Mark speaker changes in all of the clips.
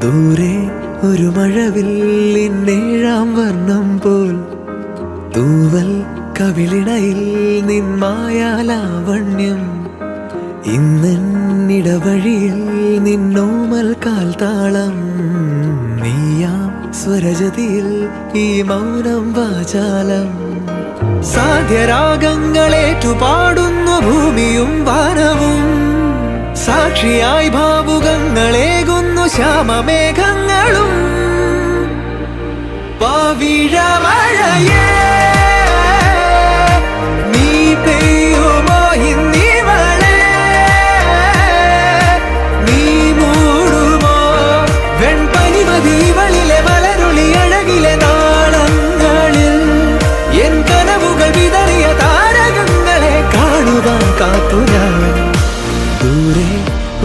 Speaker 1: ദൂരെ ഒരു മഴവില്ലിന്നേഴാം വർണ്ണം പോൽ തൂവൽ കവിളിണയിൽ നിന്മായാലാവണ്യം ഇന്നിടവഴിയിൽ നിന്നോമൽ കാൽത്താളം നീയാം സ്വരജതിയിൽ ഈ മൗനം വാചാലം സാധ്യരാഗങ്ങളേറ്റുപാടുന്നു ഭൂമിയും വാനവും സാക്ഷിയായി ഭാവുകങ്ങളേകുന്നു ശ്യാമമേഘങ്ങളും പവിഴമഴയേ നീ പെയ്യുമോ ഇന്നിവളെ നീ മൂടുമോ വെൺപനിമതിവളിലെ മലരുളി അഴകിലെ നാളങ്ങളിൽ എൻ കനവുകൾ വിതറിയ താരകങ്ങളെ കാണുവാൻ കാത്തു ഞാൻ ദൂരെ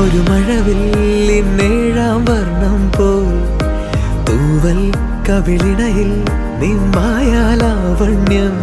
Speaker 1: ഒരു മഴവില്ലിന്നേഴാം വർണ്ണം പോൽ തൂവൽ കവിളിണയിൽ നിന്മായാലാവണ്യം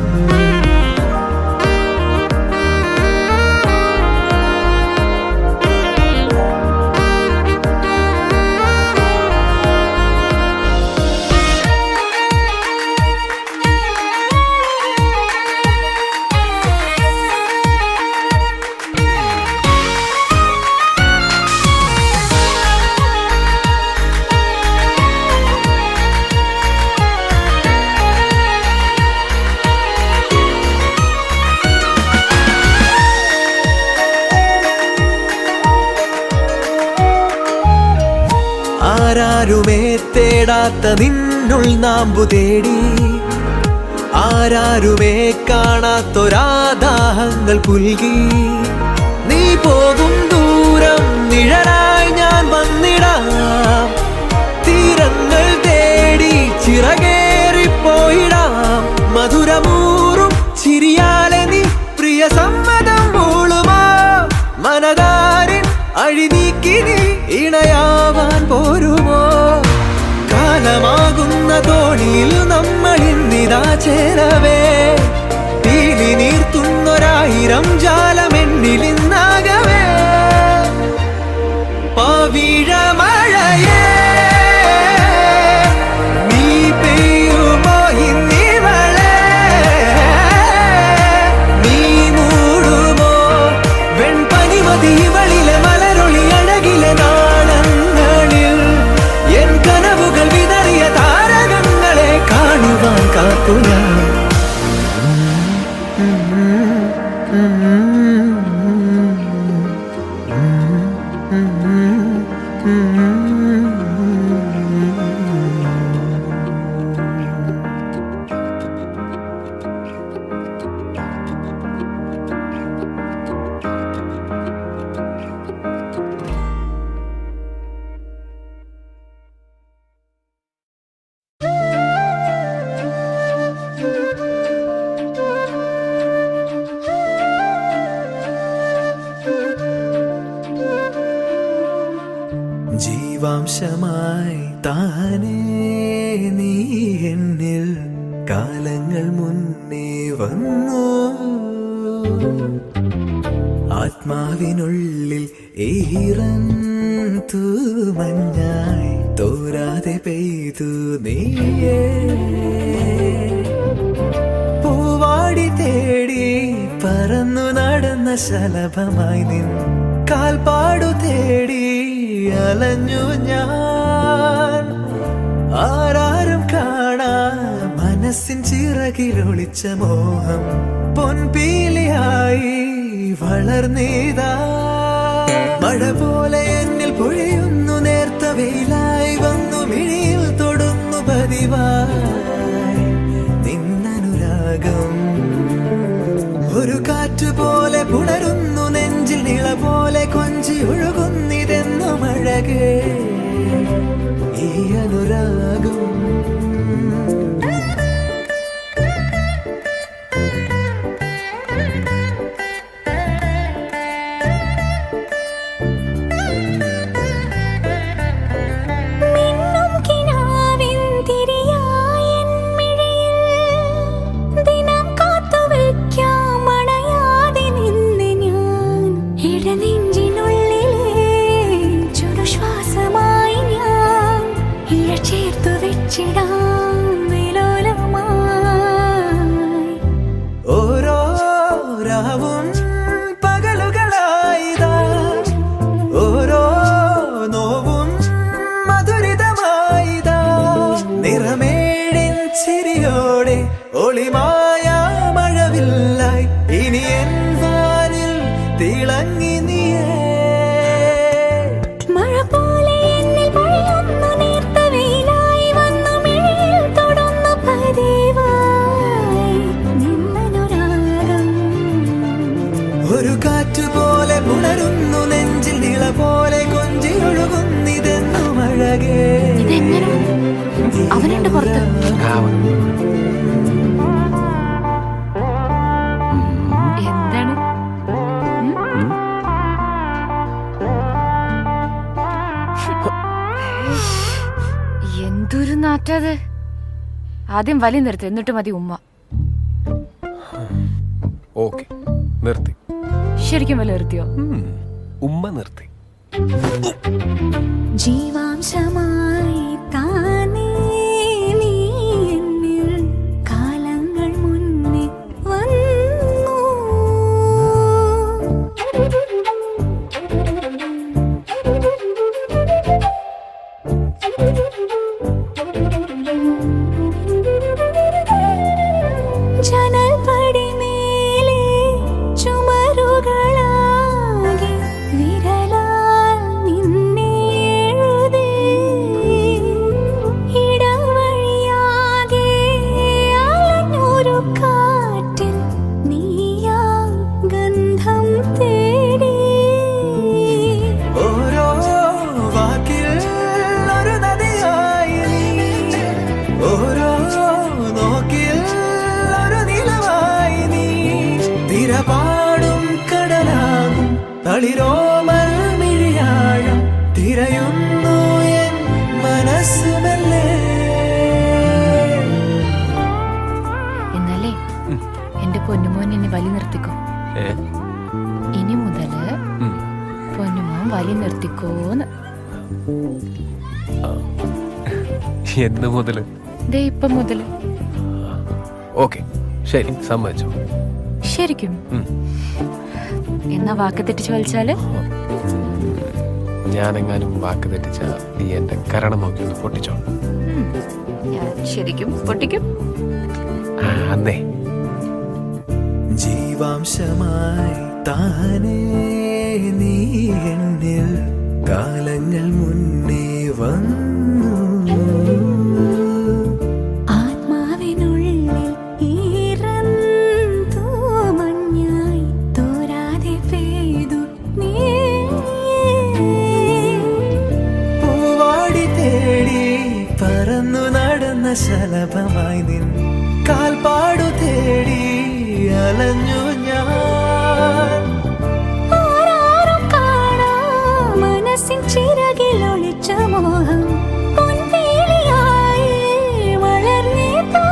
Speaker 1: ആരാരുമേ തേടാത്ത നിന്നുൾ നാമ്പു തേടി ആരാരുമേ കാണാത്തൊരാദാഹങ്ങൾ പുൽകി നീ പോകും ദൂരം നിഴലായി ഞാൻ വന്നിടാം തീരങ്ങൾ തേടി ചിറകേറിപ്പോയിടാം മധുരമൂറും ചിരിയാലെ നീ പ്രിയ സമ്മതം മൂളുമാ മനതാരിൻ അഴിനീക്കി നീ ഇണയാവാൻ പോരുമോ കാലമാകുന്ന തോണിയിൽ നമ്മൾ ഇന്നിതാ ചേരവേ തീലി നീർത്തുന്നൊരായിരം ജാലമെന്നിലിന്നാകവേ പവിഴമഴയേ നീ പെയ്യുമോ ഇന്നിവളെ നീ മൂടുമോ വെൺപനിമതിവളിലെ മലരൊളി അഴകിലെ നാളങ്ങളിൽ എൻ കനവുകൾ വിതറിയ താരകങ്ങളെ കാണുവാൻ കാത്തു ഞാൻ ജീവാംശമായി താനേ നീ എന്നിൽ കാലങ്ങൾ മുന്നേ വന്നു ആത്മാവിനുള്ളിൽ ഈറൻ തൂമഞ്ഞായി തോരാതെ പെയ്തു നീയേ പൂവാടി തേടി പറന്നു നടന്ന ശലഭമായി നിൻ കാൽപ്പാടു തേടി അലഞ്ഞു ഞാൻ ആരാരും കാണാ മനസ്സിൻ ചിറകിലൊളിച്ച മോഹം പൊൻപീലിയായി വളർന്നീതാ മഴ പോലെ എന്നിൽ പൊഴിയുന്നു നേർത്ത വെയിലായി വന്നു മിഴിയിൽ തൊടുന്നു പതിവായി നിന്നനുരാഗം ഒരു കാറ്റ് പോലെ പുണരുന്നു നെഞ്ചിൽ നിള തിളങ്ങി നീയേ
Speaker 2: മഴ പോലെ എന്നിൽ പൊഴിയുന്നു നേർത്ത വെയിലായി വന്നു മിഴിയിൽ തൊടുന്നു പതിവായി നിന്നനുരാഗം
Speaker 1: ഒരു കാറ്റുപോലെ പുണരുന്നു നെഞ്ചിൽ നിള പോലെ കൊഞ്ചി ഒഴുകുന്നിതെന്നു അഴകേ
Speaker 2: അവനുണ്ട് പുറത്ത് എന്താണ് എന്തൊരു നാറ്റത് ആദ്യം വലി നിർത്ത് എന്നിട്ട് മതി ഉമ്മ
Speaker 3: ഓക്കെ നിർത്തി
Speaker 2: ശരിക്കും വലി നിർത്തിയോ
Speaker 3: ഉമ്മ നിർത്തി
Speaker 2: ജീവാംശമായി താനേ നീ എന്നിൽ കാലങ്ങൾ മുന്നേ വന്നു ജനൽ പടിമേലെ ചുമരുകളാകെ വിരലാൽ നിന്നെ എഴുതി ഇടവഴിയാകെ അലഞ്ഞൊരു കാറ്റിൽ നീയാ ഗന്ധം തേടി
Speaker 1: ഓരോ വാക്കിൽ ഒരു നദിയായി നീ ഓരോ നോക്കിൽ ഒരു നിലവായി നീ തിരപാടും കടലാകും തളിരോമൽ മിഴിയാഴം തിരയുന്നു എൻ മനസ്സുമല്ലേ
Speaker 2: എന്നാലേ എന്റെ പൊന്നുമോൻ എന്നെ വലി നിർത്തിക്കോ ഇനി മുതല് പൊന്നുമോൻ വലി നിർത്തിക്കോന്ന്
Speaker 3: എന്ന് മുതല്
Speaker 2: ദേ ഇപ്പം മുതല്
Speaker 3: ഓക്കെ ശരി സമ്മതിച്ചു
Speaker 2: ശരിക്കും എന്നാ വാക്ക് തെറ്റിച്ച് വലിച്ചാല്
Speaker 3: ഞാനെങ്ങാനും വാക്ക് തെറ്റിച്ച നീ എന്റെ കരണം നോക്കി ഒന്ന് പൊട്ടിച്ചോ
Speaker 2: ഞാൻ ശരിക്കും പൊട്ടിക്കും
Speaker 3: അന്നേ
Speaker 1: ജീവാംശമായി താനേ നീ എന്നിൽ കാലങ്ങൾ മുന്നേ വന്നു
Speaker 2: ആത്മാവിനുള്ളിൽ ഈറന്തോ മഞ്ഞായി തോരാതെ പെയ്തു നീ
Speaker 1: പൂവാടി തേടി പറന്നു നടന്ന ശലഭമായി നിൻ കാൽപ്പാടു തേടി അലഞ്ഞു ഞാൻ
Speaker 2: ആരാരും കാണാ മനസ്സിൻ ചിറകിൽ ഒളിച്ച മോഹം പൊൻവേലിയായി വളർന്നേതാ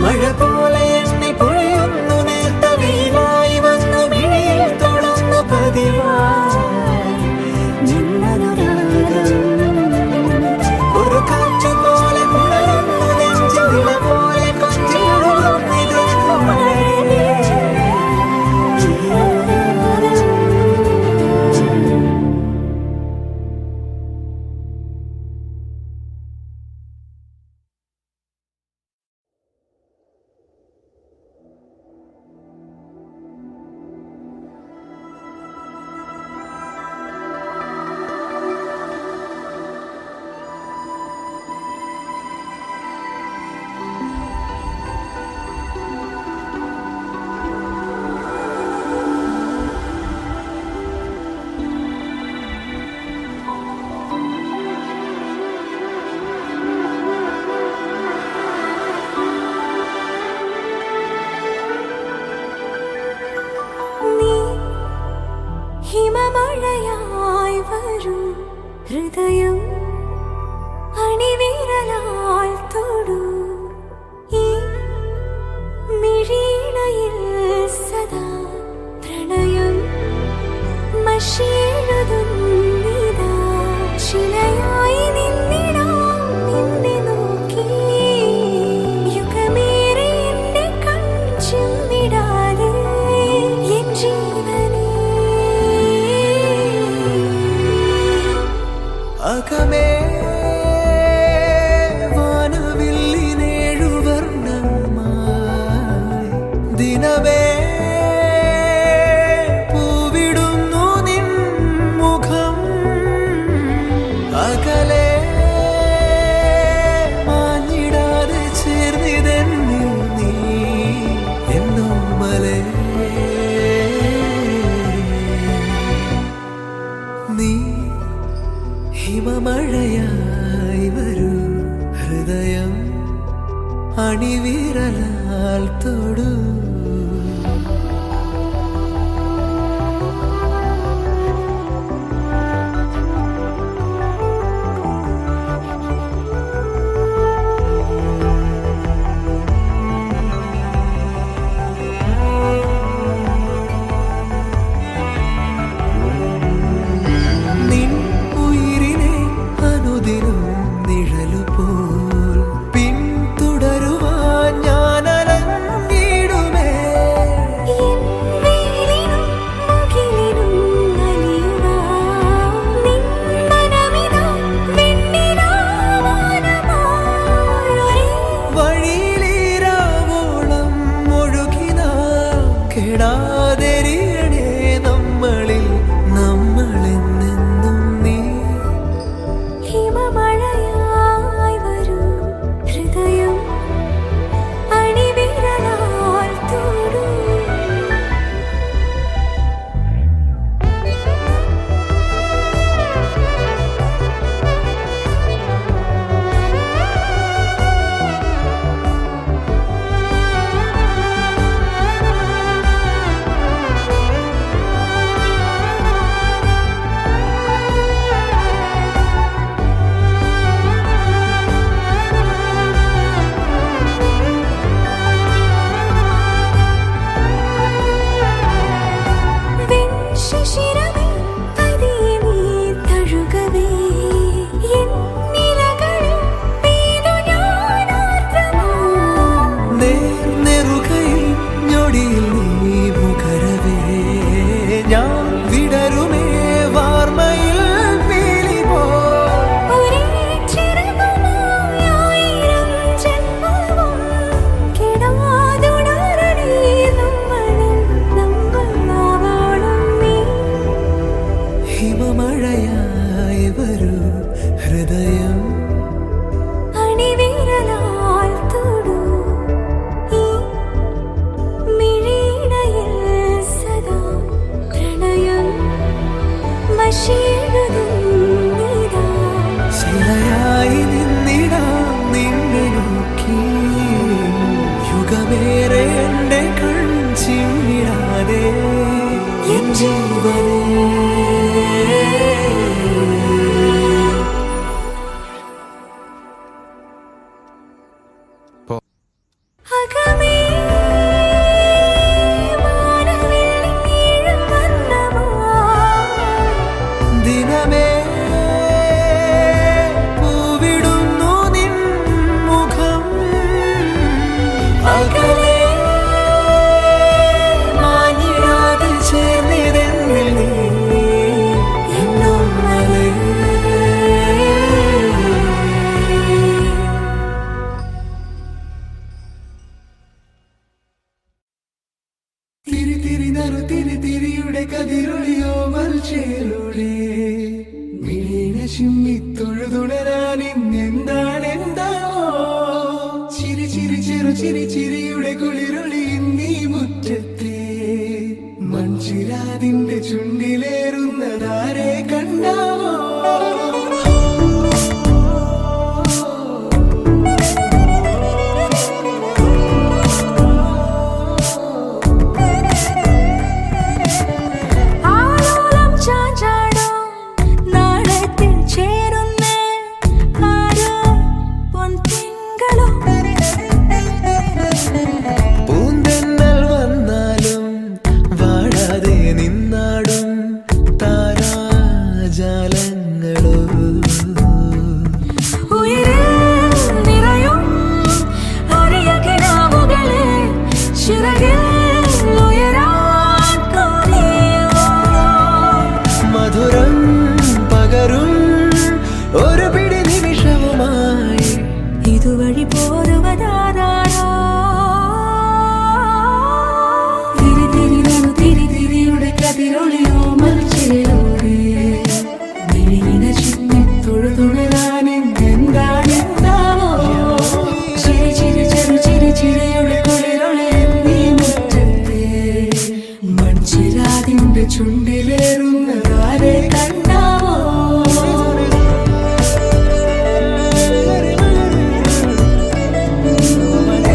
Speaker 1: മഴ പോലെ എന്നെ പൊഴിയുന്നു നേർത്ത വെയിലായി വന്നു മിഴിയിൽ തൊടുന്നു പതിവായി
Speaker 2: നിന്നനുരാഗം
Speaker 1: ഒരു കാറ്റ് പോലെ പുണരുന്നു നെഞ്ചിൽ നിള പോലെ കൊഞ്ചി ഒഴുകുന്നിതെന്നു അഴകേ.
Speaker 2: നീ ഹിമമഴയായി വരും ഹൃദയം അണിവിരലാൽ തൊടൂ ഈ മിഴിയിണയിൽ സദാ പ്രണയം മഷിയെഴുതുന്നിതാ ശിലയായി നിന്നിടാം നിന്നെ നോക്കി യുഗമേറെ എന്റെ കൺചിമ്മിടാതെ എൻ ജീവനേ
Speaker 1: അകമേ വാനവില്ലിനേഴുവർണ്ണമായി ദിനമേ പൂവിടും മണിവിരലാൽ തൊടൂ. നിൻ ഉയിരിനെ അനുദിനം നിഴലുപോൽ പിന്തുടരുവാൻ ഞാൻ അലഞ്ഞിടുമേ.
Speaker 2: എൻ വെയിലിനും മുകിലിനും അലിയുവാൻ നിൻ മനമിതാ വെണ്ണിലാവാനമായി. ഒരേ
Speaker 1: വഴിയിലിരാവോളം ഒഴുകിനാ കെടാതെരിയണേ നമ്മളിൽ നമ്മളെന്നെന്നും നീ.
Speaker 2: ഹിമമഴയായി വരൂ ഹൃദയം അണിവിരലാൽ തൊടൂ. വെൺശിശിരമേ പതിയെ നീ തഴുകവേ എൻ നിലകളിൽ പെയ്തു ഞാൻ ആർദ്രമായി.
Speaker 1: നേർനെറുകയിൽ ഞൊടിയിൽ നീ മുഖരവേ ഞാൻ വിടരുമേ വാർമയിൽ പീലി പോ.
Speaker 2: ഒരേ ചിറകുമായി ആയിരം ജന്മവും കെടാതുണരണേ നമ്മളിൽ നമ്മളാവോളം നീ.
Speaker 1: ഹിമമഴയായി വരൂ ഹൃദയം
Speaker 2: അണിവിരലാൽ തൊടൂ. ഈ മിഴിയിണയിൽ സദാ പ്രണയം വശീടുന്നിതാ.
Speaker 1: ശിലയായി നിന്നിടാം നിന്നെ നോക്കി യുഗമേറെ എൻ്റെ കൺചിമ്മിടാതെ എൻ ജീവനേ.
Speaker 2: അകമേ വാനവിൽ നീഴും വർണ്ണമായി.
Speaker 1: ദിനമേ പൂവിടുന്നു നിൻ മുഖം. അകലെ മാഞ്ഞിടാതെ ചേർന്നിതെന്നിൽ നീ എന്നോമലേ. തിരി തിരി നറു തിരി തിരിയുടെ കതിരൊളിയോ മൽച്ചേലൂടെ മിഴീന ചിമ്മി തൊഴുതുണരാൻ ഇന്നെന്താണെന്താവോ. ചിരി ചിരി ചെറു ചിരി ചിരിയുടെ കുളിരൊളി നീ മുറ്റത്തെ മൺചിരാതിന്റെ ചുണ്ടിലേറുന്നതാരെ കണ്ടാവോ.
Speaker 2: ആലോലം ചാഞ്ചാടോ നാളത്തിൽ ചേരുന്നേ ആരോ പൊൻതിങ്കളോ.
Speaker 1: പൂന്തെന്നൽ വന്നാലും വാടാതെ നിന്നാടും താരാജാലങ്ങളോ.
Speaker 2: ഉയരിൽ നിറയും അറിയകിനാവുകളെ ചിറകിൽ ഉയരാൻ തോന്നിയോ.
Speaker 1: മധുരം പകരും ഒരു പിടി നിമിഷവുമായി
Speaker 2: ഇതുവഴി പോരുവതാരോ. തിരി തിരി നറു തിരി തിരിയുടെ കതിരൊളിയോ മൽച്ചിലൂടെ മിഴിയിണ ചിമ്മി തൊഴുതുണരാൻ എന്താണെന്താവോ. ചിരി ചിരി ചെറു ചിരി ചിരിയുടെ കുളിരൊളി നീ മുറ്റത്തെ മൺചിരാതിന്റെ ചുണ്ടിലേറുന്നതാരെ കണ്ടാവോ.
Speaker 1: ും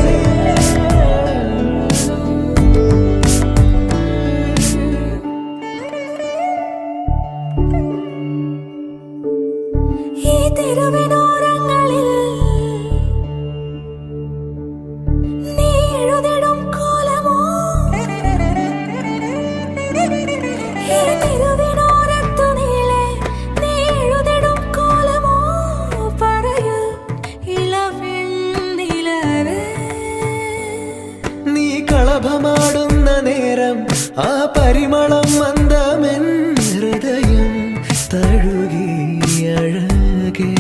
Speaker 2: തിരുവിനോരത്തു നീളെ നീ എഴുതിടും കോലമോ പറയൂ ഇളവെണ്ണിലവേ.
Speaker 1: നീ കളഭമാടുന്ന നേരം ആ പരിമളം മന്ദമെൻ ഹൃദയം തഴുകി അഴകേ.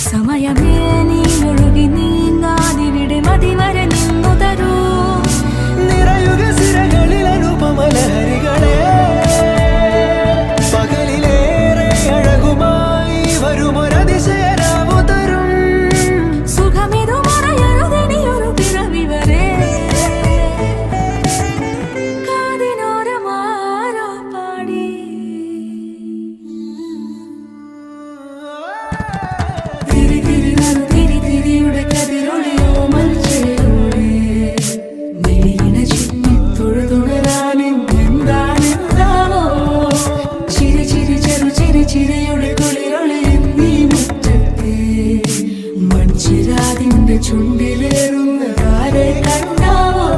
Speaker 2: സമയമേ നീ ഒഴുകി നീങ്ങാതിവിടെ മതിവരെ നിന്നു തരൂ.
Speaker 1: നിറയുക സിരകളിൽ അനുപമലഹരികളെ. പകലിലേറെ അഴകുമായി വരുമൊരതിശയരാവു തരും.
Speaker 2: സുഖമിതു മറയരുതിനിയൊരു പിറവി വരെ. കാതിനോരമാരോ പാടി തിരി തിരി നറു തിരി തിരിയുടെ കതിരൊളിയോ മൽച്ചേരോടെ മെളിയിന ചിന്നി തൊഴുതുണരാനെന്താണെന്താവോ. ചിരി ചിരി ചെറു ചിരി ചിരിയുടെ കുളിരൊളി നീ മുറ്റത്തെ മൺചിരാതിന്റെ ചുണ്ടിലേറുന്നതാരെ കണ്ടാവോ.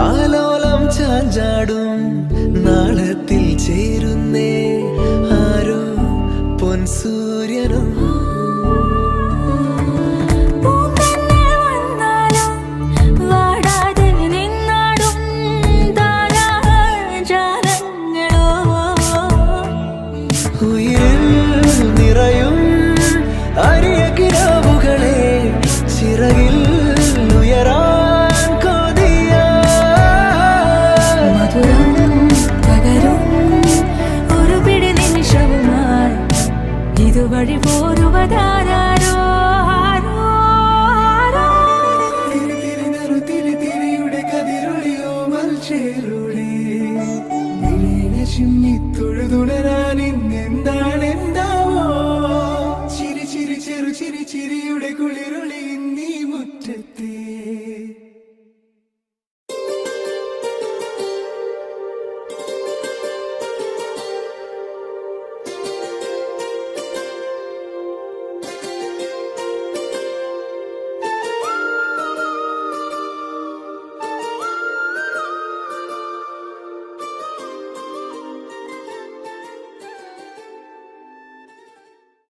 Speaker 1: ആലോലം ചാഞ്ചാടും നാളത്തിൽ ചേരുന്നേ ആരോ പൊൻസൂര്യനും.
Speaker 2: പൂന്തന്നൽ വന്നാലും വാടാതെ നിന്നാടും താരാജാലങ്ങളോ.
Speaker 1: ഉയിരിൽ നിറയും അരിയ കിനാവുകളെ ചിറകിൽ ഉയരാൻ കൊതിയ.
Speaker 2: മധുരം പകരും ഒരു പിടി നിമിഷവുമായി ഇതുവഴി പോരുവതാരോ ആരോ ആരോ.
Speaker 1: തിരി തിരിയുടെ കതിരൊളിയോ മൽച്ചേരുളി ചിന്നി തൊഴുതുണരാൻ ഇന്നെന്താണ്